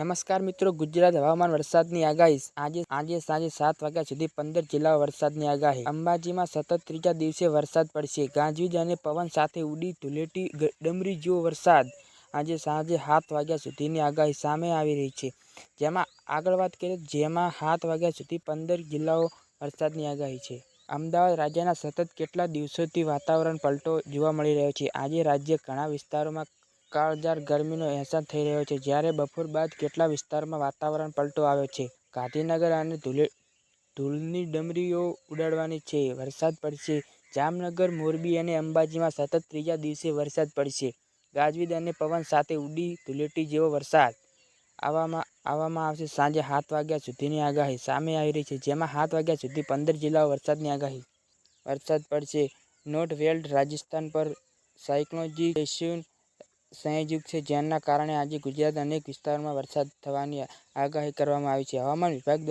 નમસ્કાર મિત્રો, ગુજરાત હવામાન વરસાદની આગાહી આજે સાંજે 7 વાગ્યા સુધી 15 જિલ્લાઓ વરસાદની આગાહી. અંબાજીમાં સતત ત્રીજા દિવસે વરસાદ પડશે. ગાજવીજ અને પવન સાથે ઉડી ધૂળેટી ડમરી જેવો વરસાદ. આજે સાંજે 7 વાગ્યા સુધીની આગાહી સામે આવી રહી છે. જેમાં આગળ વાત કરીએ જેમાં 7 વાગ્યા સુધી 15 જિલ્લાઓ વરસાદની આગાહી છે. અમદાવાદ રાજ્યના સતત કેટલા દિવસોથી વાતાવરણ પલટો જોવા મળી રહ્યો છે. આજે રાજ્ય ઘણા વિસ્તારોમાં કાળઝાળ ગરમીનો અહેસાસ થઈ રહ્યો છે. જ્યારે બપોર બાદ કેટલાક વિસ્તારોમાં વાતાવરણ પલટો આવ્યો છે. ગાંધીનગર અને ધૂળની ડમરીઓ ઉડવાની છે. વરસાદ પડશે. જામનગર, મોરબી અને અંબાજીમાં સતત ત્રીજા દિવસે વરસાદ પડશે. ગાજવીજ અને પવન સાથે ઉડી ધૂળેટી જેવો વરસાદ આવવામાં આવશે. સાંજે 7 વાગ્યા સુધીની આગાહી સામે આવી રહી છે. જેમાં 7 વાગ્યા સુધી 15 જિલ્લાઓ વરસાદની આગાહી. વરસાદ પડશે. નોર્થ વેસ્ટ રાજસ્થાન પર સાયક્લોનિક સંયોજિત છે. જેના કારણે આજે ગુજરાતના અનેક વિસ્તારોમાં વરસાદ થવાની આગાહી કરવામાં આવી છે. હવામાન વિભાગ દ્વારા